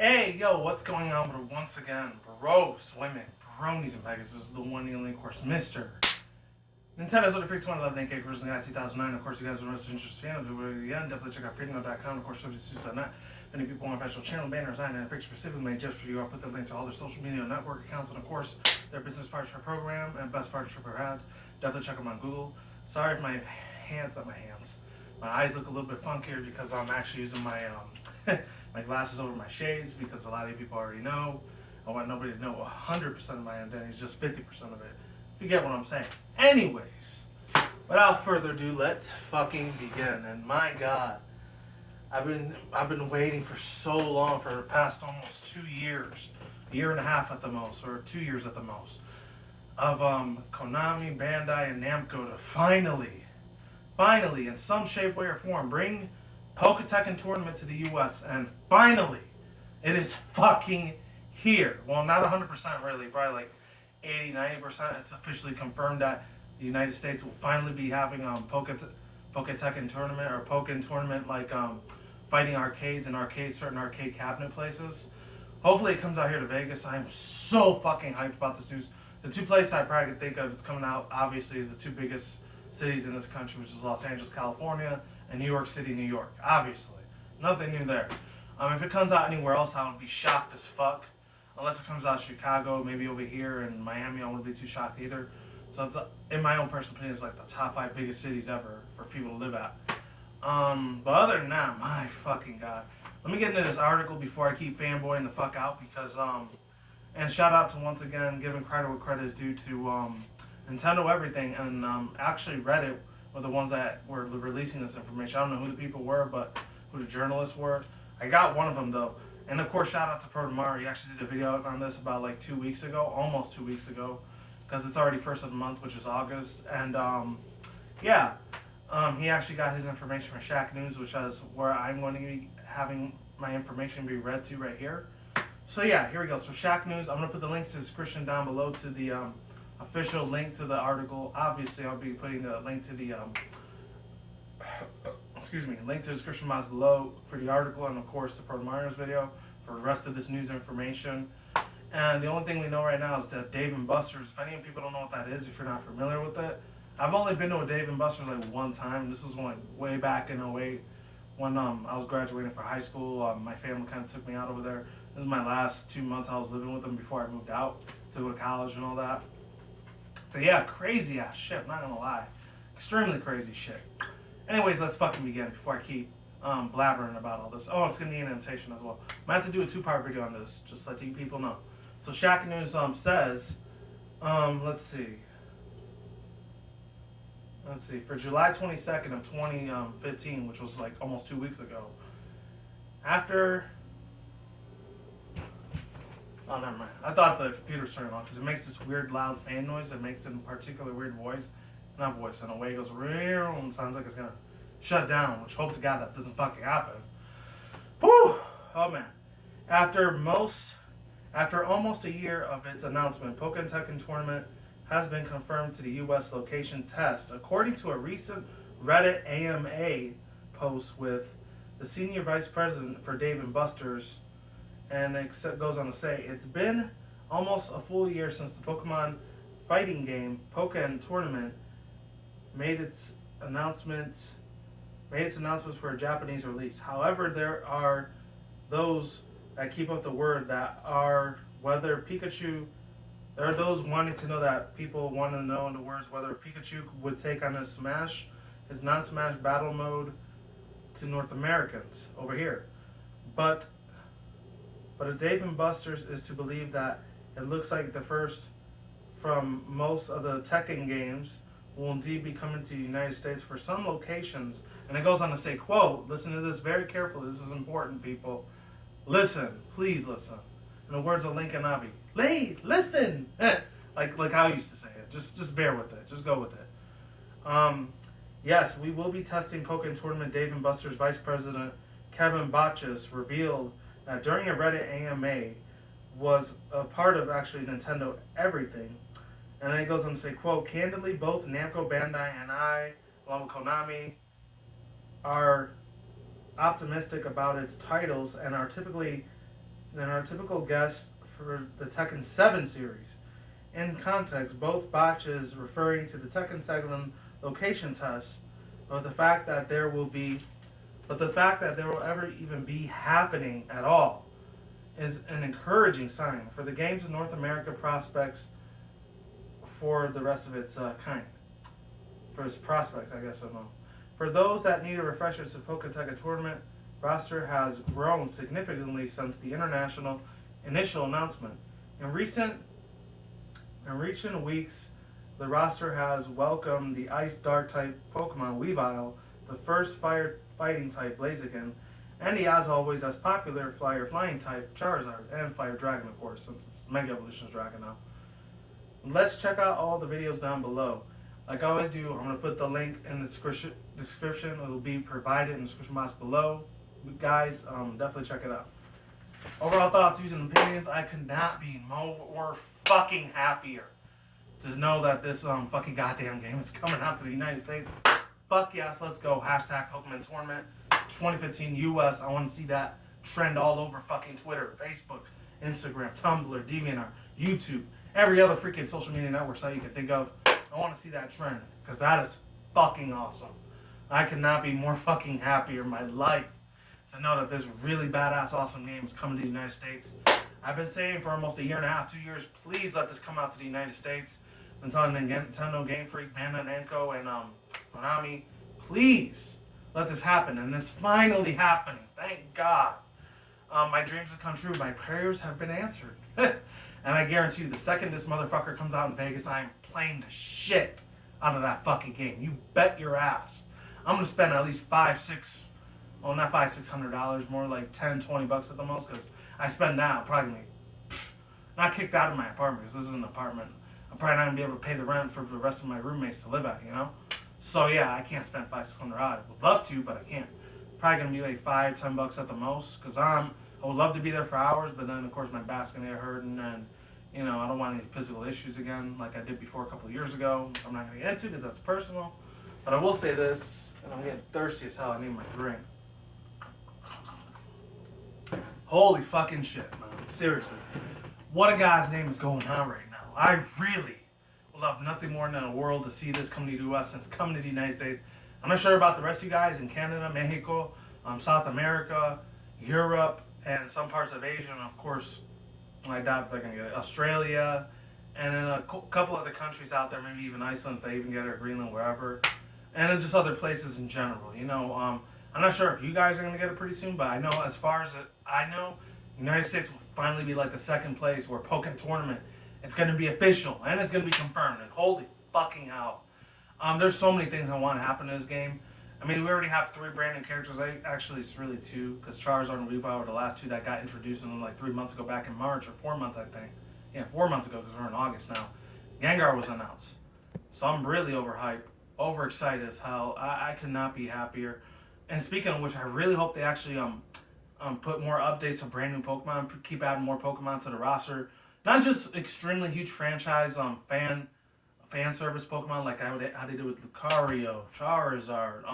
Hey, yo, what's going on with once again? Bros, women, bronies, and pegasisters, the one and only, of course, Mr. Nintendo's with the free 2011 AK Cruising Guide 2009. Of course, you guys are most interested in it again. Definitely check out freedom.com. Of course, substitutes.net. Many people on official channel banners and a picture specifically made just for you. I'll put the links to all their social media network accounts and, of course, their business partnership program and best partnership ever had. Definitely check them on Google. Sorry if my eyes look a little bit funkier because I'm actually using my my glasses over my shades because a lot of you people already know. I want nobody to know 100% of my identity, just 50% of it. If you get what I'm saying. Anyways, without further ado, let's fucking begin. And my God, I've been waiting for so long, for the past almost 2 years, a year and a half at the most, or 2 years at the most, of Konami, Bandai, and Namco to finally, in some shape, way, or form, bring Pokken Tournament to the U.S. And finally, it is fucking here. Well, not 100% really, probably like 80-90%. It's officially confirmed that the United States will finally be having Pokken Tournament, or Pokken Tournament, like fighting arcades and certain arcade cabinet places. Hopefully it comes out here to Vegas. I am so fucking hyped about this news. The two places I probably could think of it's coming out, obviously, is the two biggest cities in this country, which is Los Angeles, California, and New York City, New York. Obviously. Nothing new there. If it comes out anywhere else, I would be shocked as fuck. Unless it comes out Chicago, maybe over here in Miami, I wouldn't be too shocked either. So it's, in my own personal opinion, it's like the top 5 biggest cities ever for people to live at. But other than that, my fucking God. Let me get into this article before I keep fanboying the fuck out because, and shout out to once again giving credit where credit is due to Nintendo Everything and actually Reddit were the ones that were releasing this information. I don't know who the people were, but who the journalists were. I got one of them though. And of course, shout out to Pro He actually did a video on this about like 2 weeks ago, almost 2 weeks ago, because it's already first of the month, which is August. And yeah, he actually got his information from Shaq News, which is where I'm going to be having my information be read to right here. So yeah, here we go. So Shaq News, I'm going to put the links to the description down below to the official link to the article. Obviously, I'll be putting the link to the link to the description box below for the article, and of course the Mario's video for the rest of this news information. And the only thing we know right now is that Dave & Buster's. If any people don't know what that is, if you're not familiar with it, I've only been to a Dave & Buster's like one time. This was like way back in 08 when I was graduating for high school. My family kind of took me out over there. This was my last 2 months I was living with them before I moved out to go to college and all that. But yeah, crazy ass shit, I'm not gonna lie. Extremely crazy shit. Anyways, let's fucking begin before I keep blabbering about all this. Oh, it's gonna be an annotation as well. I might have to do a 2-part video on this, just to let you people know. So Shaq News says, let's see, for July 22nd of 2015, which was like almost 2 weeks ago, after... Oh, never mind. I thought the computer's turning on because it makes this weird loud fan noise that makes it a particular weird voice. Not voice, in a way it goes real and sounds like it's gonna shut down, which hope to God that doesn't fucking happen. Whew! Oh man. After almost a year of its announcement, Pokken Tournament has been confirmed to the U.S. location test, according to a recent Reddit AMA post with the senior vice president for Dave & Buster's. And it goes on to say, it's been almost a full year since the Pokemon fighting game Pokken Tournament made its announcements for a Japanese release. However, there are those that keep up the word that are whether Pikachu. There are those wanting to know that people want to know in the words whether Pikachu would take on his non-Smash battle mode to North Americans over here, but a Dave & Buster's is to believe that it looks like the first from most of the Tekken games will indeed be coming to the United States for some locations. And it goes on to say, quote, listen to this very carefully, this is important, people. Listen, please listen. In the words of Lincoln Abbey, listen! like how I used to say it. Just bear with it. Just go with it. Yes, we will be testing Pokken Tournament. Dave & Buster's Vice President Kevin Botchus revealed that during a Reddit AMA was a part of actually Nintendo Everything. And then it goes on to say, quote, candidly, both Namco Bandai and I, along with Konami, are optimistic about its titles and are typically than our typical guest for the Tekken 7 series. In context, both batches referring to the Tekken 7 location tests, but the fact that there will ever even be happening at all is an encouraging sign for the game's North America prospects for the rest of its kind. For its prospects, I guess I don't know. For those that need a refresher to Pokken Tournament, roster has grown significantly since the international initial announcement. In recent weeks, the roster has welcomed the Ice Dark type Pokemon Weavile, the first Fire Fighting type Blaziken, and the as always as popular Flyer Flying type Charizard, and Fire Dragon of course, since it's Mega Evolution's Dragon now. Let's check out all the videos down below. Like I always do, I'm going to put the link in the description. It will be provided in the description box below. Guys, definitely check it out. Overall thoughts, views, and opinions, I could not be more fucking happier to know that this fucking goddamn game is coming out to the United States. Fuck yes, let's go. Hashtag Pokken Tournament 2015 US. I want to see that trend all over fucking Twitter, Facebook, Instagram, Tumblr, DeviantArt, YouTube, every other freaking social media network site you can think of. I want to see that trend because that is fucking awesome. I could not be more fucking happier in my life to know that this really badass, awesome game is coming to the United States. I've been saying for almost a year and a half, 2 years, please let this come out to the United States. I've been telling Nintendo, Game Freak, Bandai Namco, and Konami, please let this happen. And it's finally happening. Thank God. My dreams have come true. My prayers have been answered. And I guarantee you, the second this motherfucker comes out in Vegas, I am playing the shit out of that fucking game. You bet your ass. I'm going to spend at least not $600, more like 10, 20 bucks at the most, because I spend that, probably not kicked out of my apartment, because this is an apartment. I'm probably not going to be able to pay the rent for the rest of my roommates to live at, you know? So yeah, I can't spend $500, $600. I would love to, but I can't. Probably going to be like 5, 10 bucks at the most, because I would love to be there for hours, but then of course my back's going to get hurt, and then, you know, I don't want any physical issues again like I did before a couple of years ago. I'm not going to get into it because that's personal. But I will say this, and I'm getting thirsty as hell. I need my drink. Holy fucking shit, man. Seriously. What a guy's name is going on right now. I really would love nothing more than a world to see this come to the U.S. and it's coming to the United States. I'm not sure about the rest of you guys in Canada, Mexico, South America, Europe, and some parts of Asia, and of course, I doubt they're going to get it. Australia, and then a couple other countries out there, maybe even Iceland if they even get it, or Greenland, wherever. And then just other places in general, you know. I'm not sure if you guys are going to get it pretty soon, but I know as far as I know, the United States will finally be like the second place where Pokken Tournament, it's going to be official, and it's going to be confirmed, and holy fucking hell. There's so many things that want to happen in this game. I mean, we already have 3 brand new characters. Actually, it's really 2, because Charizard and Weavile were the last 2 that got introduced in them like 3 months ago, back in March, or 4 months, I think. Yeah, 4 months ago, because we're in August now. Gengar was announced. So I'm really overhyped, overexcited as hell. I could not be happier. And speaking of which, I really hope they actually put more updates of brand new Pokemon, keep adding more Pokemon to the roster. Not just extremely huge franchise fan service Pokemon like how they did with Lucario, Charizard,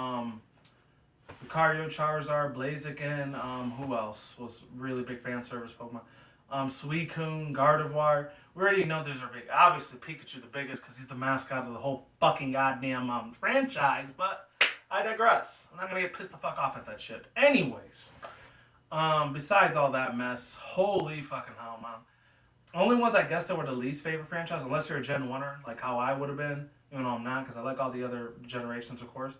Blaziken, who else was really big fan service Pokemon? Suicune, Gardevoir. We already know those are big. Obviously, Pikachu the biggest because he's the mascot of the whole fucking goddamn franchise, but I digress. I'm not going to get pissed the fuck off at that shit. Anyways, besides all that mess, holy fucking hell, man. Only ones I guess that were the least favorite franchise, unless you're a Gen 1er, like how I would have been, even though I'm not, because I like all the other generations, of course.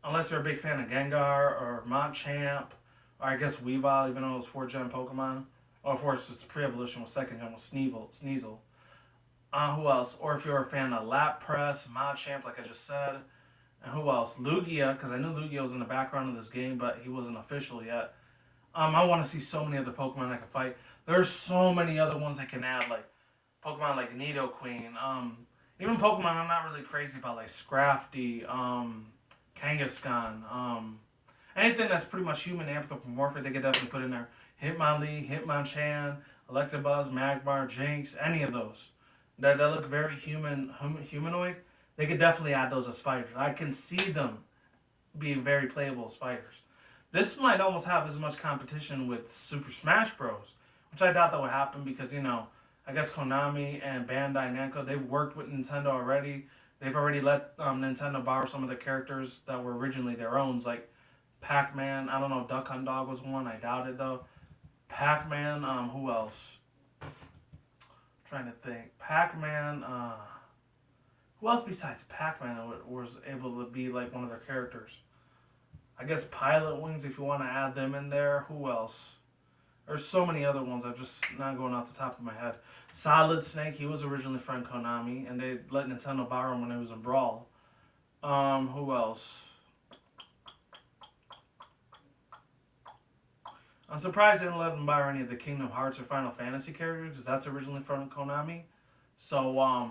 Unless you're a big fan of Gengar, or Machamp, or I guess Weavile, even though it was 4th Gen Pokemon. Or of course, it's pre-evolution with 2nd Gen with Sneasel. Who else? Or if you're a fan of Lapras, Machamp, like I just said. And who else? Lugia, because I knew Lugia was in the background of this game, but he wasn't official yet. I want to see so many other Pokemon that can fight. There's so many other ones they can add, like Pokemon like Nidoqueen. Even Pokemon I'm not really crazy about, like Scrafty, Kangaskhan. Anything that's pretty much human anthropomorphic, they could definitely put in there. Hitmonlee, Hitmonchan, Electabuzz, Magmar, Jinx, any of those that look very humanoid, they could definitely add those as fighters. I can see them being very playable as fighters. This might almost have as much competition with Super Smash Bros., which I doubt that would happen because, I guess Konami and Bandai Namco, they've worked with Nintendo already. They've already let Nintendo borrow some of the characters that were originally their own, like Pac-Man. I don't know if Duck Hunt Dog was one. I doubt it though. Pac-Man. Who else? I'm trying to think. Pac-Man. Who else besides Pac-Man was able to be like one of their characters? I guess Pilot Wings, if you want to add them in there. Who else? There's so many other ones. I'm just not going off the top of my head. Solid Snake, he was originally from Konami, and they let Nintendo borrow him when he was in Brawl. Who else? I'm surprised they didn't let them borrow any of the Kingdom Hearts or Final Fantasy characters, because that's originally from Konami. So,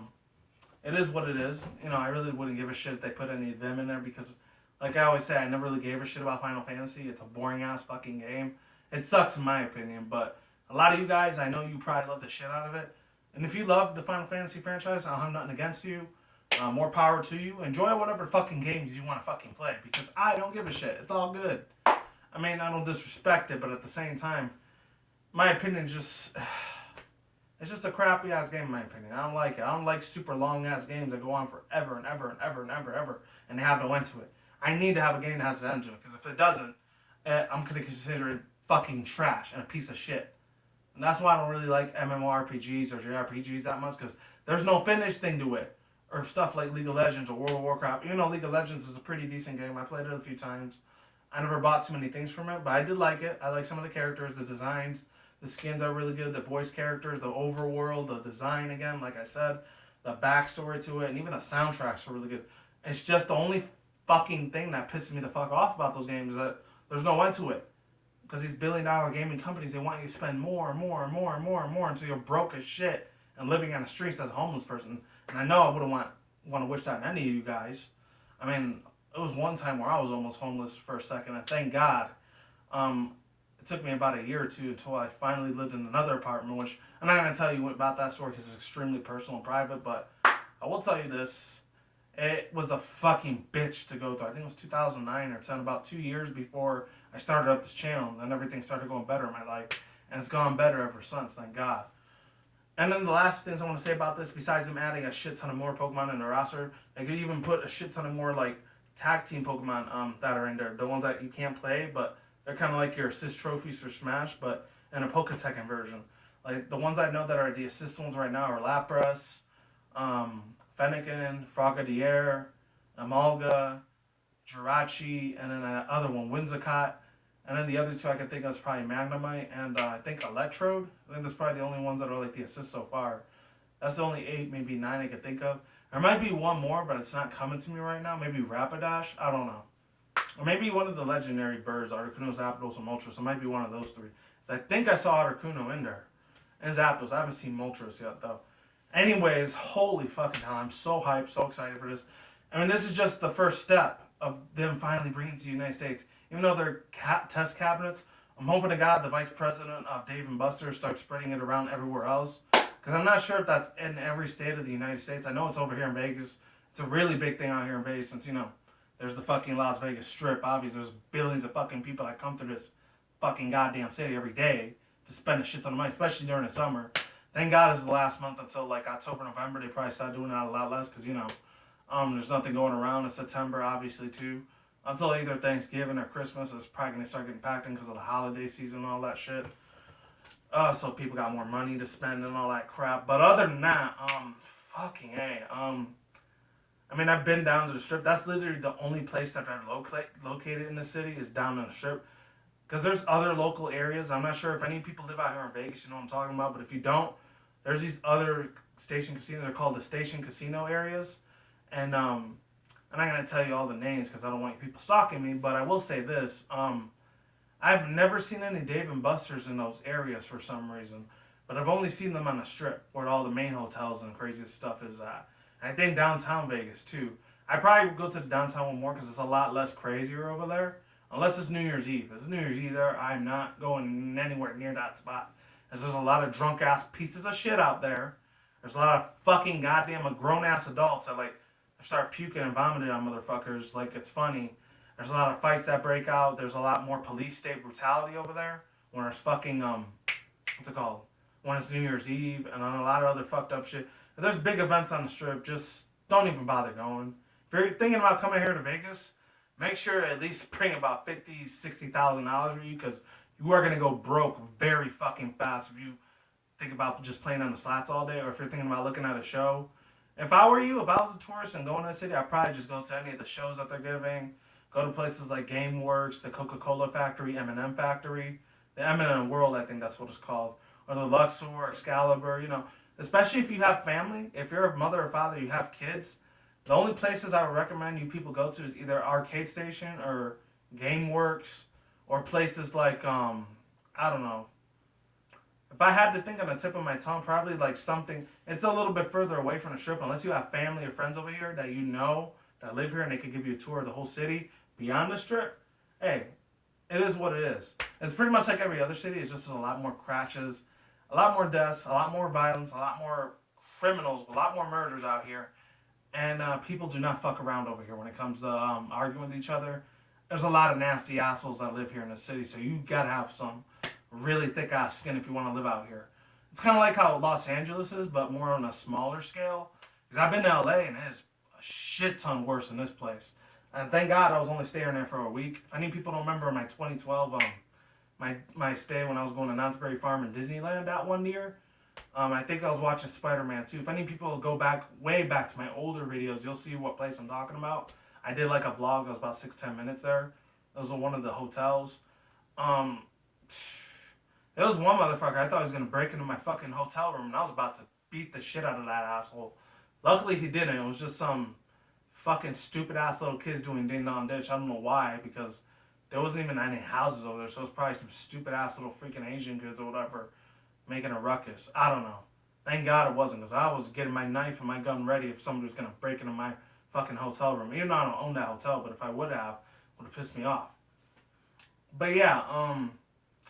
it is what it is. I really wouldn't give a shit if they put any of them in there, because, like I always say, I never really gave a shit about Final Fantasy. It's a boring ass fucking game. It sucks in my opinion, but a lot of you guys, I know you probably love the shit out of it. And if you love the Final Fantasy franchise, I'll have nothing against you. More power to you. Enjoy whatever fucking games you want to fucking play, because I don't give a shit. It's all good. I mean, I don't disrespect it, but at the same time, my opinion just it's just a crappy ass game in my opinion. I don't like it. I don't like super long ass games that go on forever and ever and ever and ever and ever and they have no end to it. I need to have a game that has an end to it, because if it doesn't, I'm gonna consider it fucking trash and a piece of shit. And that's why I don't really like MMORPGs or JRPGs that much, because there's no finish thing to it. Or stuff like League of Legends or World of Warcraft. League of Legends is a pretty decent game. I played it a few times. I never bought too many things from it, but I did like it. I like some of the characters, the designs, the skins are really good, the voice characters, the overworld, the design again, like I said, the backstory to it, and even the soundtracks are really good. It's just the only fucking thing that pisses me the fuck off about those games is that there's no end to it. Because these billion-dollar gaming companies, they want you to spend more and more and more and more and more until you're broke as shit and living on the streets as a homeless person. And I know I wouldn't want to wish that on any of you guys. I mean, it was one time where I was almost homeless for a second, and thank God. It took me about a year or two until I finally lived in another apartment, which I'm not going to tell you about that story because it's extremely personal and private, but I will tell you this. It was a fucking bitch to go through. I think it was 2009 or 10, about 2 years before I started up this channel, and everything started going better in my life, and it's gone better ever since, thank God. And then the last things I want to say about this, besides them adding a shit ton of more Pokemon in the roster, they could even put a shit ton of more like tag team Pokemon that are in there. The ones that you can't play, but they're kind of like your assist trophies for Smash, but in a Poketekken version. Like the ones I know that are the assist ones right now are Lapras, Fennekin, Frogadier, Amalga, Jirachi, and then that other one, Whimsicott. And then the other two I can think of is probably Magnemite and I think Electrode. I think that's probably the only ones that are like the assists so far. That's the only 8, maybe 9 I could think of. There might be one more, but it's not coming to me right now. Maybe Rapidash. I don't know. Or maybe one of the legendary birds, Articuno, Zapdos, and Moltres. It might be one of those three. So I think I saw Articuno in there. And Zapdos. I haven't seen Moltres yet, though. Anyways, holy fucking hell. I'm so hyped, so excited for this. I mean, this is just the first step of them finally bringing it to the United States. Even though they're test cabinets, I'm hoping to God the vice president of Dave & Buster's starts spreading it around everywhere else. Because I'm not sure if that's in every state of the United States. I know it's over here in Vegas. It's a really big thing out here in Vegas since, there's the fucking Las Vegas Strip. Obviously, there's billions of fucking people that come to this fucking goddamn city every day to spend a shit ton of money, especially during the summer. Thank God it's the last month until like October, November. They probably start doing that a lot less because, there's nothing going around in September, obviously, too. Until either Thanksgiving or Christmas, it's probably going to start getting packed in because of the holiday season and all that shit. So people got more money to spend and all that crap. But other than that, fucking A. I mean, I've been down to the Strip. That's literally the only place that are located in the city is down on the Strip. Because there's other local areas. I'm not sure if any people live out here in Vegas, you know what I'm talking about. But if you don't, there's these other station casinos. They're called the station casino areas. And I'm not going to tell you all the names because I don't want people stalking me. But I will say this. I've never seen any Dave & Buster's in those areas for some reason. But I've only seen them on the Strip where all the main hotels and craziest stuff is at. And I think downtown Vegas too. I probably would go to the downtown one more because it's a lot less crazier over there. Unless it's New Year's Eve. If it's New Year's Eve there, I'm not going anywhere near that spot. Because there's a lot of drunk ass pieces of shit out there. There's a lot of fucking goddamn grown ass adults that like start puking and vomiting on motherfuckers like it's funny. There's a lot of fights that break out. There's a lot more police state brutality over there. When there's fucking what's it called? When it's New Year's Eve, and then a lot of other fucked up shit. If there's big events on the strip, just don't even bother going. If you're thinking about coming here to Vegas, make sure at least bring about $50,000-$60,000 with you, because you are gonna go broke very fucking fast if you think about just playing on the slots all day, or if you're thinking about looking at a show. If I were you, if I was a tourist and going to the city, I'd probably just go to any of the shows that they're giving. Go to places like GameWorks, the Coca-Cola Factory, M&M Factory, the M&M World, I think that's what it's called, or the Luxor, Excalibur. You know, especially if you have family, if you're a mother or father, you have kids. The only places I would recommend you people go to is either Arcade Station or GameWorks, or places like I don't know. If I had to think on the tip of my tongue, probably like something. It's a little bit further away from the strip, unless you have family or friends over here that you know that live here and they could give you a tour of the whole city beyond the strip. Hey, it is what it is. It's pretty much like every other city. It's just a lot more crashes, a lot more deaths, a lot more violence, a lot more criminals, a lot more murders out here. And people do not fuck around over here when it comes to arguing with each other. There's a lot of nasty assholes that live here in the city, so you gotta have some really thick ass skin if you want to live out here. It's kind of like how Los Angeles is, but more on a smaller scale. Because I've been to LA and it is a shit ton worse than this place. And thank God I was only staying there for a week. If any people don't remember my 2012, my stay when I was going to Knott's Berry Farm in Disneyland that one year, I think I was watching Spider-Man 2. If any people go back, way back to my older videos, you'll see what place I'm talking about. I did like a vlog. It was about 6-10 minutes there. It was at one of the hotels. Um, There was one motherfucker, I thought he was gonna break into my fucking hotel room, and I was about to beat the shit out of that asshole. Luckily he didn't. It was just some fucking stupid ass little kids doing ding dong ditch. I don't know why, because there wasn't even any houses over there, so it was probably some stupid ass little freaking Asian kids or whatever making a ruckus. I don't know. Thank God it wasn't, because I was getting my knife and my gun ready if somebody was gonna break into my fucking hotel room. Even though I don't own that hotel, but if I would have, it would have pissed me off. But yeah,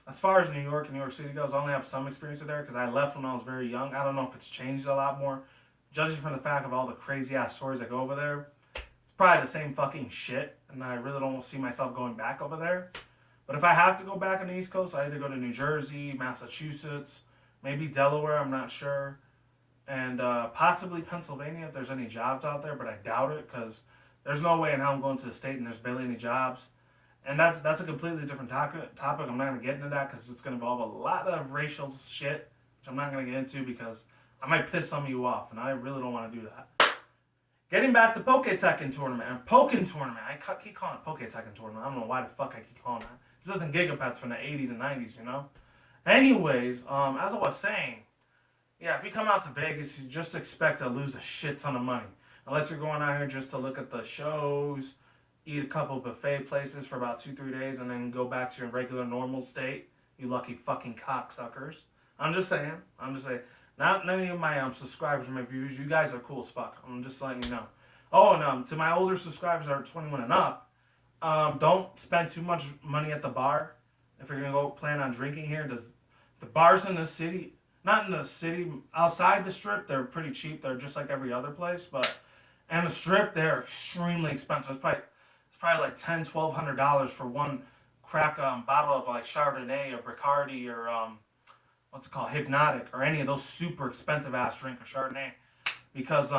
as far as New York and New York City goes, I only have some experience there because I left when I was very young. I don't know if it's changed a lot more. Judging from the fact of all the crazy ass stories that go over there, it's probably the same fucking shit, and I really don't see myself going back over there. But if I have to go back on the East Coast, I either go to New Jersey, Massachusetts, maybe Delaware, I'm not sure, and possibly Pennsylvania if there's any jobs out there, but I doubt it because there's no way in hell I'm going to the state and there's barely any jobs. And that's a completely different topic. I'm not going to get into that because it's going to involve a lot of racial shit, which I'm not going to get into because I might piss some of you off, and I really don't want to do that. Getting back to Pokken Tournament, and Pokken Tournament, I keep calling it Pokken Tournament. I don't know why the fuck I keep calling it. This isn't Gigapets from the 80s and 90s, you know? Anyways, as I was saying, yeah, if you come out to Vegas, you just expect to lose a shit ton of money. Unless you're going out here just to look at the shows, eat a couple buffet places for about 2-3 days, and then go back to your regular normal state. You lucky fucking cocksuckers. I'm just saying. Not any of my subscribers or my viewers. You guys are cool as fuck. I'm just letting you know. Oh, and to my older subscribers that are 21 and up, don't spend too much money at the bar. If you're gonna go plan on drinking here, the bars in the city, not in the city, outside the strip, they're pretty cheap. They're just like every other place, but and the strip, they're extremely expensive. It's probably like $1,000-$1,200 for one crack bottle of like Chardonnay or Bacardi or what's it called, Hypnotic, or any of those super expensive ass drink or Chardonnay, because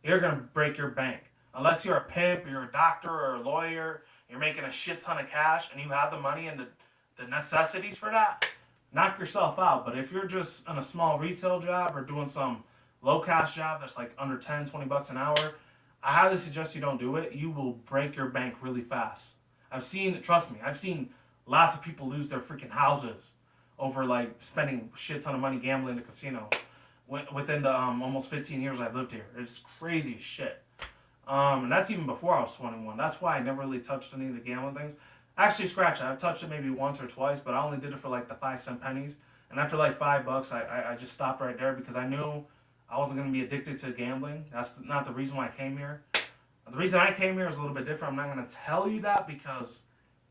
you're gonna break your bank unless you're a pimp, you're a doctor or a lawyer, you're making a shit ton of cash and you have the money and the necessities for that. Knock yourself out. But if you're just on a small retail job or doing some low cash job that's like under 10-20 bucks an hour, I highly suggest you don't do it. You will break your bank really fast. Trust me, I've seen lots of people lose their freaking houses over like spending shit ton of money gambling in the casino within the almost 15 years I've lived here. It's crazy shit. And that's even before I was 21. That's why I never really touched any of the gambling things. Actually, scratch it. I've touched it maybe once or twice, but I only did it for like the 5-cent pennies. And after like $5, I just stopped right there because I knew I wasn't going to be addicted to gambling. That's not the reason why I came here. The reason I came here is a little bit different. I'm not going to tell you that because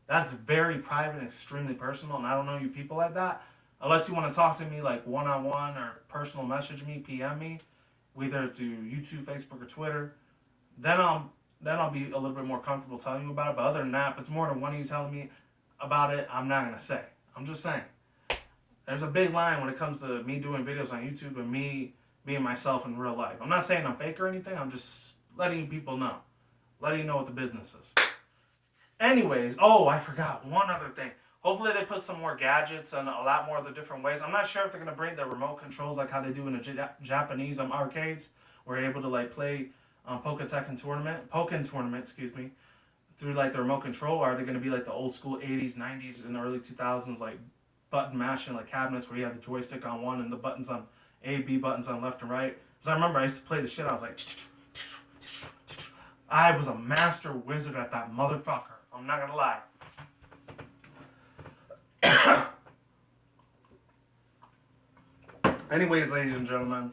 that's very private and extremely personal, and I don't know you people like that. Unless you want to talk to me like one-on-one or personal message me, PM me, either through YouTube, Facebook, or Twitter, then I'll be a little bit more comfortable telling you about it. But other than that, if it's more than one of you telling me about it, I'm not going to say. I'm just saying. There's a big line when it comes to me doing videos on YouTube and me being myself in real life. I'm not saying I'm fake or anything. I'm just letting people know. Letting you know what the business is. Anyways, oh, I forgot one other thing. Hopefully they put some more gadgets and a lot more of the different ways. I'm not sure if they're going to bring the remote controls like how they do in the Japanese arcades. Where you're able to like play Pokken Tournament, excuse me, through like the remote control. Or are they going to be like the old school 80s, 90s, and early 2000s like button mashing like cabinets where you have the joystick on one and the buttons on A, B buttons on left and right? Because I remember I used to play the shit. I was like, I was a master wizard at that motherfucker. I'm not gonna lie. Anyways, ladies and gentlemen,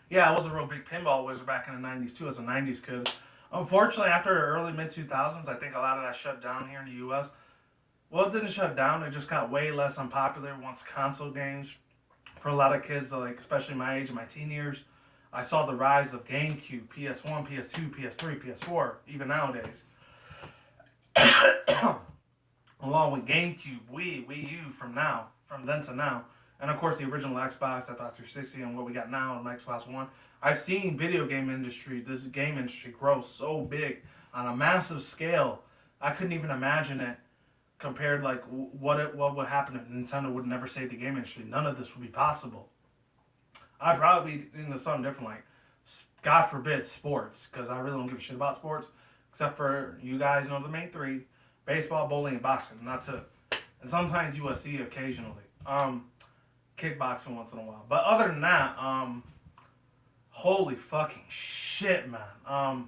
yeah, I was a real big pinball wizard back in the 90s too as a 90s kid. Unfortunately, after the early mid 2000s, I think a lot of that shut down here in the U.S. Well, it didn't shut down. It just got way less unpopular once console games, for a lot of kids, like especially my age and my teen years, I saw the rise of GameCube, PS1, PS2, PS3, PS4, even nowadays. Along with GameCube, Wii U from then to now. And of course the original Xbox, Xbox 360, and what we got now on Xbox One. I've seen this game industry grow so big on a massive scale. I couldn't even imagine it compared like what would happen if Nintendo would never save the game industry. None of this would be possible. I'd probably be into something different, like God forbid sports, because I really don't give a shit about sports, except for you guys know the main three: baseball, bowling, and boxing. And that's it. And sometimes UFC occasionally. Kickboxing once in a while. But other than that, holy fucking shit, man.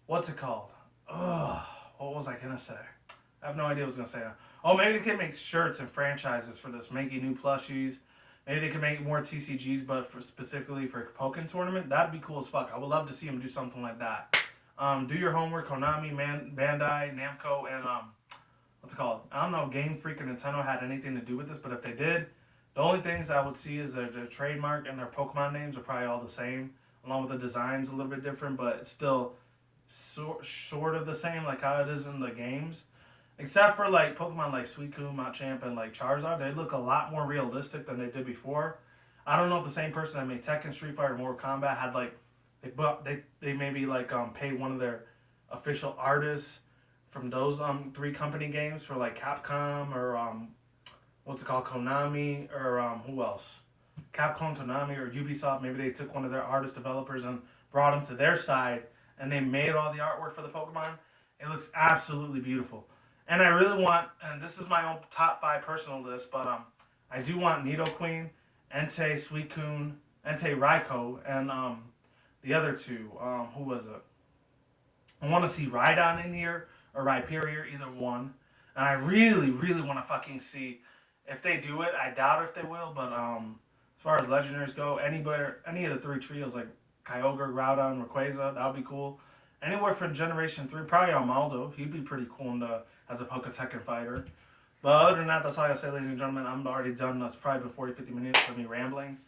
What's it called? Ugh, what was I gonna say? I have no idea what I was gonna say. Oh, maybe they can make shirts and franchises for this, making new plushies. Maybe they can make more TCGs, but specifically for Pokken Tournament. That'd be cool as fuck. I would love to see them do something like that. Do your homework. Konami, Bandai, Namco, and what's it called? I don't know if Game Freak or Nintendo had anything to do with this, but if they did, the only things I would see is their trademark and their Pokemon names are probably all the same, along with the designs a little bit different, but it's still sort of the same, like how it is in the games. Except for like Pokemon like Suicune, Machamp, and like Charizard, they look a lot more realistic than they did before. I don't know if the same person that made Tekken, Street Fighter, Mortal Kombat had like they maybe like paid one of their official artists from those three company games for like Capcom or what's it called, Konami, or who else? Capcom, Konami, or Ubisoft. Maybe they took one of their artist developers and brought them to their side, and they made all the artwork for the Pokemon. It looks absolutely beautiful. And I really want, and this is my own top 5 personal list, but I do want Nidoqueen, Entei, Suicune, Entei Raikou, and the other two. Who was it? I want to see Rhydon in here, or Rhyperior, either one. And I really, really want to fucking see if they do it. I doubt if they will, but as far as legendaries go, any of the 3 trios, like Kyogre, Groudon, Rayquaza, that would be cool. Anywhere from Generation 3, probably Armaldo. He'd be pretty cool as a Poketekken fighter. But other than that, that's all I gotta say, ladies and gentlemen. I'm already done. That's probably been 40, 50 minutes of me rambling.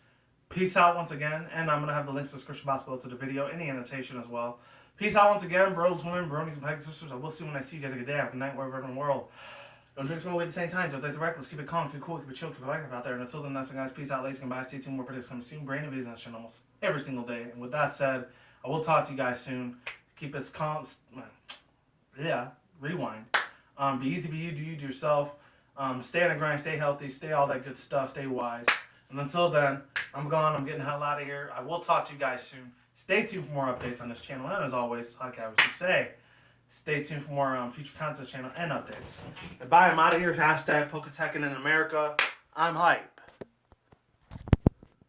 Peace out once again, and I'm going to have the links in the description box below to the video, any annotation as well. Peace out once again, bros, women, bronies, and pegasisters. I will see you when I see you guys. Have a good day, have a good night, wherever in the world. Don't drink, smoke, wait at the same time. Don't take the reckless. Keep it calm, keep it cool, keep it chill, keep it active out there. And until then, that's it, guys. Peace out, ladies and guys. Stay tuned. More videos coming soon. Brand new videos on the channel almost every single day. And with that said, I will talk to you guys soon. Keep us calm. Yeah, rewind. Be easy, be you, do you, do yourself. Stay on the grind, stay healthy, stay all that good stuff, stay wise. And until then, I'm gone. I'm getting the hell out of here. I will talk to you guys soon. Stay tuned for more updates on this channel. And as always, like I was going to say, stay tuned for more future content channel and updates. Goodbye. I'm out of here. Hashtag Poketekken in America. I'm hype.